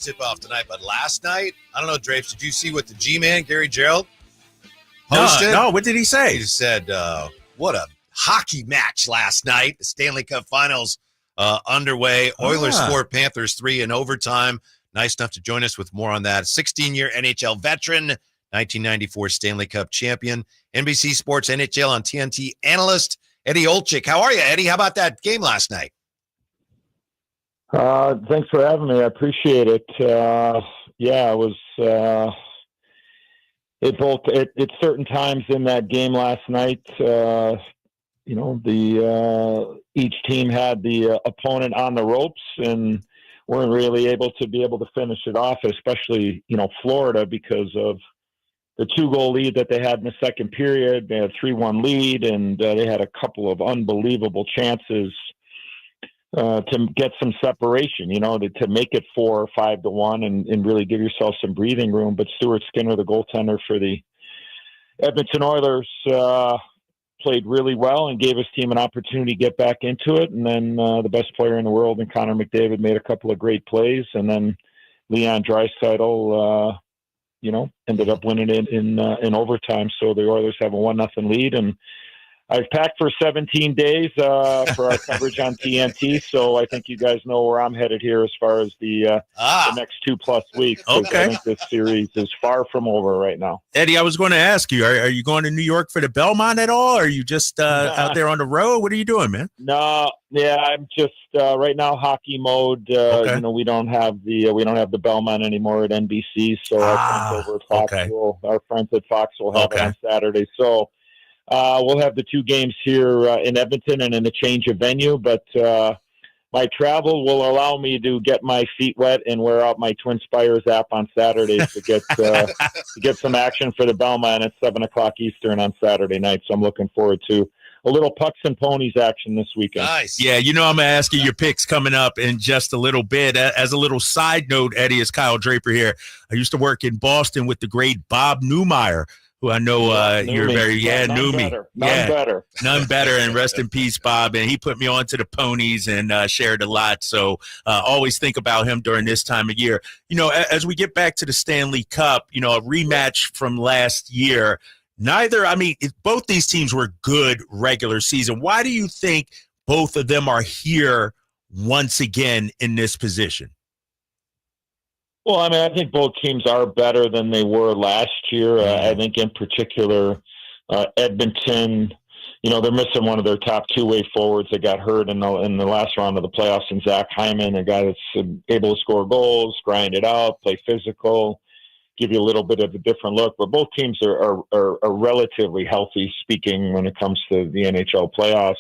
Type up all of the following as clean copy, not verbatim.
tip-off tonight, but last night, I don't know, Drapes, did you see what the G-Man, Gary Gerald, posted? No, what did he say? He said, what a hockey match last night. The Stanley Cup Finals underway. Oilers 4, Panthers 3 in overtime. Nice enough to join us with more on that. 16-year NHL veteran, 1994 Stanley Cup champion, NBC Sports NHL on TNT analyst, Eddie Olczyk. How are you, Eddie? How about that game last night? Thanks for having me. I appreciate it. It was. At certain times in that game last night, each team had the opponent on the ropes and weren't really able to finish it off. Especially Florida, because of the 2-goal lead that they had in the second period. They had a 3-1 lead, and they had a couple of unbelievable chances to get some separation, to make it 4 or 5-1 and really give yourself some breathing room. But Stuart Skinner, the goaltender for the Edmonton Oilers, played really well and gave his team an opportunity to get back into it. And then the best player in the world, and Connor McDavid, made a couple of great plays. And then Leon Draisaitl, ended up winning it in overtime. So the Oilers have a 1-0 lead, and I've packed for 17 days for our coverage on TNT, so I think you guys know where I'm headed here as far as the next 2+ weeks. Okay. I think this series is far from over right now. Eddie, I was going to ask you, are you going to New York for the Belmont at all? Or are you just out there on the road? What are you doing, man? No, yeah, I'm just right now hockey mode. Okay. We don't have the Belmont anymore at NBC, so our friends over at Fox will have it on Saturday. So we'll have the 2 games here in Edmonton and in a change of venue, but my travel will allow me to get my feet wet and wear out my Twin Spires app on Saturdays to get some action for the Belmont at 7:00 Eastern on Saturday night. So I'm looking forward to a little pucks and ponies action this weekend. Nice. Yeah, I'm going to ask you your picks coming up in just a little bit. As a little side note, Eddie, is Kyle Draper here. I used to work in Boston with the great Bob Newmeyer, who I know you're knew me. None better, and rest in peace, Bob. And he put me onto the ponies and shared a lot. So always think about him during this time of year. As we get back to the Stanley Cup, a rematch from last year. Both these teams were good regular season. Why do you think both of them are here once again in this position? Well, I think both teams are better than they were last year. I think in particular, Edmonton, they're missing one of their top 2-way forwards that got hurt in the last round of the playoffs, and Zach Hyman, a guy that's able to score goals, grind it out, play physical, give you a little bit of a different look. But both teams are relatively healthy, speaking when it comes to the NHL playoffs.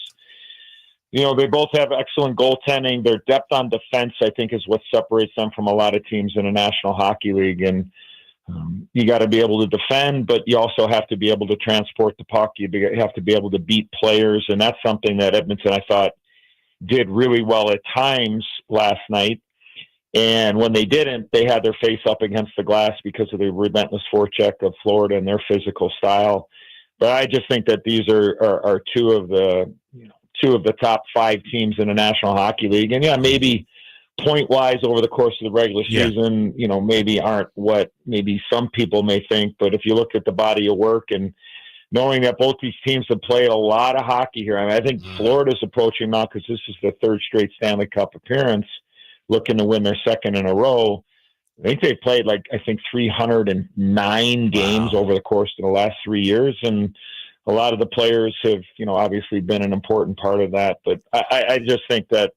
They both have excellent goaltending. Their depth on defense, I think, is what separates them from a lot of teams in the National Hockey League. And you got to be able to defend, but you also have to be able to transport the puck. You have to be able to beat players. And that's something that Edmonton, I thought, did really well at times last night. And when they didn't, they had their face up against the glass because of the relentless forecheck of Florida and their physical style. But I just think that these are two of the top 5 teams in the National Hockey League. And maybe point-wise over the course of the regular season, maybe aren't what maybe some people may think. But if you look at the body of work and knowing that both these teams have played a lot of hockey here, I think Florida's approaching now, because this is the 3rd straight Stanley Cup appearance, looking to win their 2nd in a row. I think they've played 309 games over the course of the last 3 years. And a lot of the players have, obviously been an important part of that. But I just think that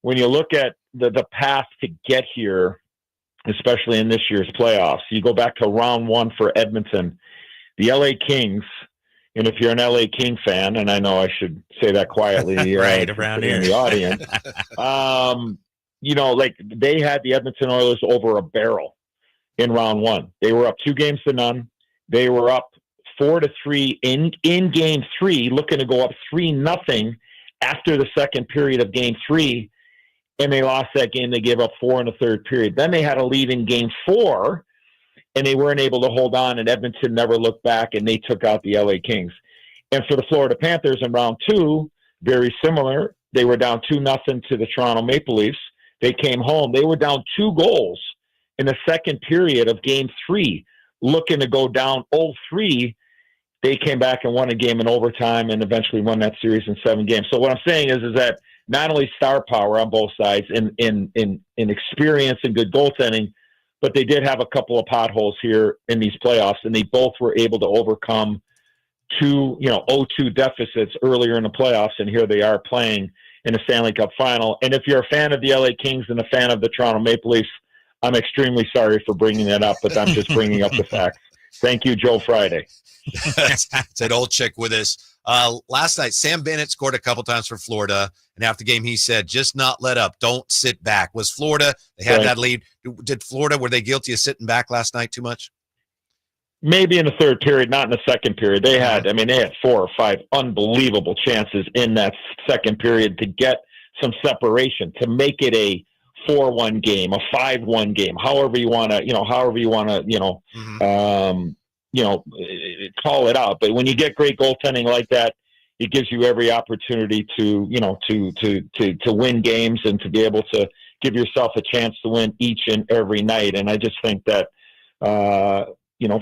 when you look at the path to get here, especially in this year's playoffs, you go back to round 1 for Edmonton, the LA Kings. And if you're an LA King fan, and I know I should say that quietly right around here in the audience, they had the Edmonton Oilers over a barrel in round 1. They were up 2-0. They were up 4-3 in game 3, looking to go up 3-0 after the second period of game 3, and they lost that game. They gave up 4 in the third period. Then they had a lead in game 4, and they weren't able to hold on, and Edmonton never looked back, and they took out the LA Kings. And for the Florida Panthers in round 2, very similar. They were down 2-0 to the Toronto Maple Leafs. They came home. They were down 2 goals in the second period of game 3, looking to go down 0-3. They came back and won a game in overtime and eventually won that series in 7 games. So what I'm saying is that not only star power on both sides in experience and good goaltending, but they did have a couple of potholes here in these playoffs, and they both were able to overcome 0-2 deficits earlier in the playoffs, and here they are playing in the Stanley Cup Final. And if you're a fan of the LA Kings and a fan of the Toronto Maple Leafs, I'm extremely sorry for bringing that up, but I'm just bringing up the facts. Thank you, Joe Friday. It's an Olczyk with us. Last night, Sam Bennett scored a couple times for Florida, and after the game, he said, "Just not let up. Don't sit back." Was Florida? They had that lead. Did Florida? Were they guilty of sitting back last night too much? Maybe in the third period, not in the second period. They had 4 or 5 unbelievable chances in that second period to get some separation, to make it a 4-1 game, a 5-1 game, however you want to, call it out. But when you get great goaltending like that, it gives you every opportunity to win games and to be able to give yourself a chance to win each and every night. And I just think that,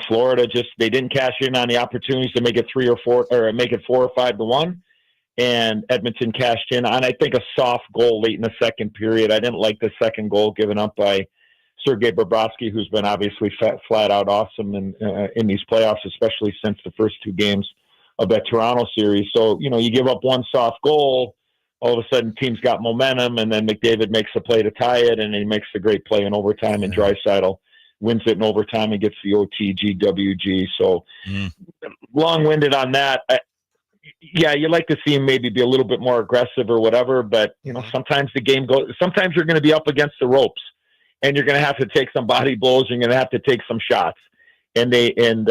Florida they didn't cash in on the opportunities to make it 3 or 4 or make it 4 or 5-1. And Edmonton cashed in on, I think, a soft goal late in the second period. I didn't like the second goal given up by Sergei Bobrovsky, who's been obviously flat out awesome in these playoffs, especially since the first 2 games of that Toronto series. So, you give up one soft goal, all of a sudden team's got momentum, and then McDavid makes a play to tie it, and he makes the great play in overtime, and Draisaitl wins it in overtime and gets the OT-GWG. So long-winded on that. You like to see him maybe be a little bit more aggressive or whatever, but sometimes the game sometimes you're going to be up against the ropes and you're going to have to take some body blows. You're going to have to take some shots. And Edmonton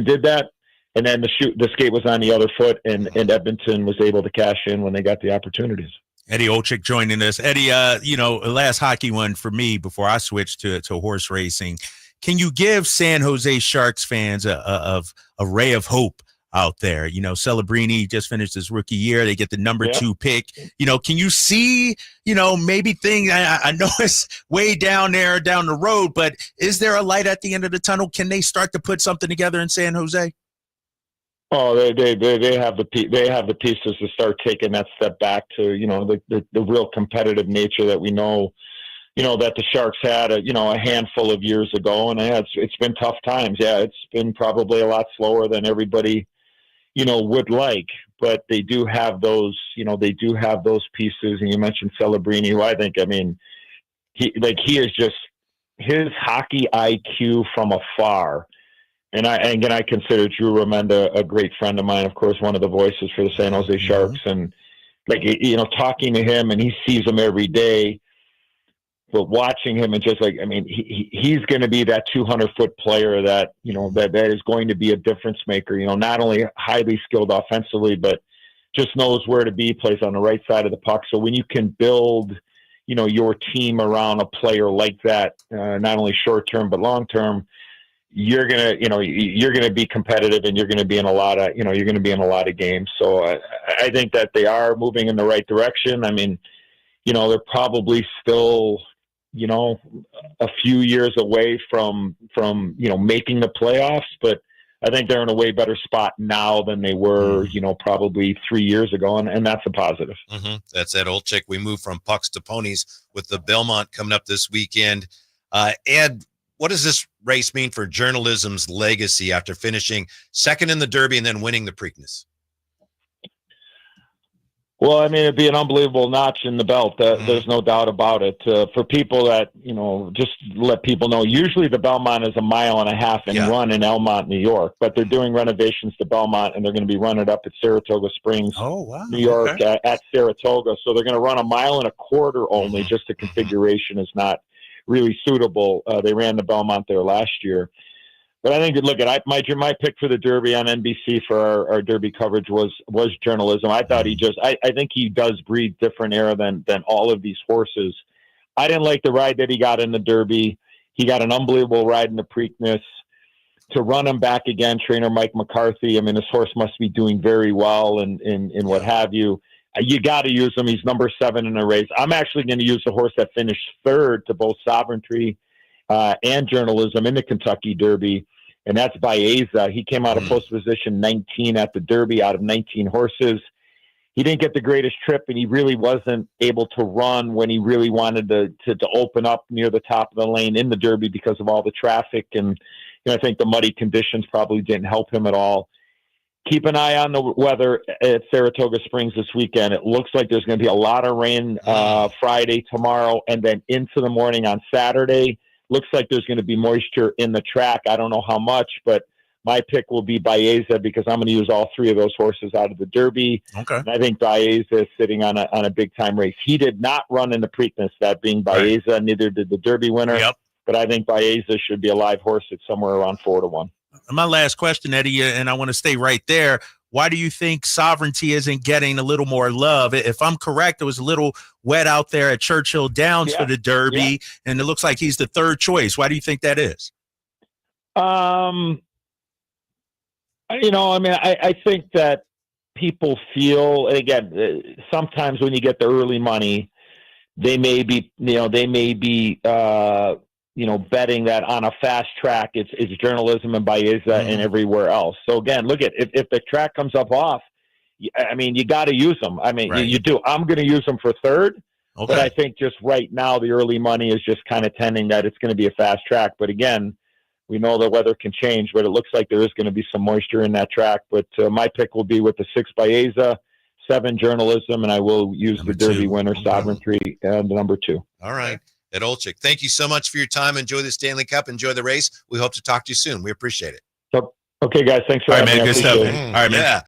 did that. And then the skate was on the other foot, and Edmonton was able to cash in when they got the opportunities. Eddie Olczyk joining us. Eddie, last hockey one for me before I switch to horse racing. Can you give San Jose Sharks fans a ray of hope out there? Celebrini just finished his rookie year. They get the number 2 pick. Can you see, maybe things, I know it's way down the road, but is there a light at the end of the tunnel? Can they start to put something together in San Jose? Oh, they have the pieces to start taking that step back to, the real competitive nature that we know, that the Sharks had a handful of years ago. And it's been tough times. Yeah, it's been probably a lot slower than everybody, would like, but they do have those pieces. And you mentioned Celebrini, who I think, he is just, his hockey IQ from afar. And I consider Drew Remenda a great friend of mine, of course, one of the voices for the San Jose Sharks. And talking to him, and he sees them every day, but watching him and just he's going to be that 200-foot player that, that is going to be a difference maker, not only highly skilled offensively, but just knows where to be, plays on the right side of the puck. So when you can build, your team around a player like that, not only short-term, but long-term, you're gonna be competitive, and you're gonna be in a lot of games. So I think that they are moving in the right direction. They're probably still, a few years away from making the playoffs, but I think they're in a way better spot now than they were, probably 3 years ago, and that's a positive. That's Ed Olczyk. We move from pucks to ponies with the Belmont coming up this weekend. Ed, what does this race mean for journalism's legacy after finishing second in the Derby and then winning the Preakness? Well, it'd be an unbelievable notch in the belt. There's no doubt about it. For people that, just let people know, usually the Belmont is 1.5 miles and run in Elmont, New York, but they're doing renovations to Belmont, and they're going to be running up at Saratoga Springs, New York, at Saratoga. So they're going to run 1.25 miles only, just the configuration is not really suitable. They ran the Belmont there last year. But I think that, my pick for the Derby on NBC for our Derby coverage was journalism. I thought I think he does breathe different air than all of these horses. I didn't like the ride that he got in the Derby. He got an unbelievable ride in the Preakness. To run him back again, trainer Mike McCarthy, this horse must be doing very well and what have you. You got to use him. He's number 7 in the race. I'm actually going to use the horse that finished 3rd to both Sovereignty and Journalism in the Kentucky Derby, and that's Baeza. He came out of post position 19 at the Derby out of 19 horses. He didn't get the greatest trip, and he really wasn't able to run when he really wanted to open up near the top of the lane in the Derby because of all the traffic. And I think the muddy conditions probably didn't help him at all. Keep an eye on the weather at Saratoga Springs this weekend. It looks like there's going to be a lot of rain Friday, tomorrow, and then into the morning on Saturday. Looks like there's going to be moisture in the track. I don't know how much, but my pick will be Baeza because I'm going to use all 3 of those horses out of the Derby. Okay. And I think Baeza is sitting on a big-time race. He did not run in the Preakness, that being Baeza. Right. Neither did the Derby winner. Yep. But I think Baeza should be a live horse at somewhere around 4-1. My last question, Eddie, and I want to stay right there. Why do you think Sovereignty isn't getting a little more love? If I'm correct, it was a little wet out there at Churchill Downs for the Derby, and it looks like he's the 3rd choice. Why do you think that is? I think that people feel, and again, sometimes when you get the early money, they may be betting that on a fast track, it's Journalism and Baeza and everywhere else. So again, look at if the track comes up off, you got to use them. You do. I'm going to use them for 3rd, but I think just right now the early money is just kind of tending that it's going to be a fast track. But again, we know the weather can change, but it looks like there is going to be some moisture in that track. But my pick will be with the 6 Baeza, 7 Journalism, and I will use the Derby winner, Sovereignty, and the number 2. All right. Ed Olczyk, thank you so much for your time. Enjoy the Stanley Cup. Enjoy the race. We hope to talk to you soon. We appreciate it. So, okay, guys. Thanks for having me. Good stuff. All right, man. Yeah.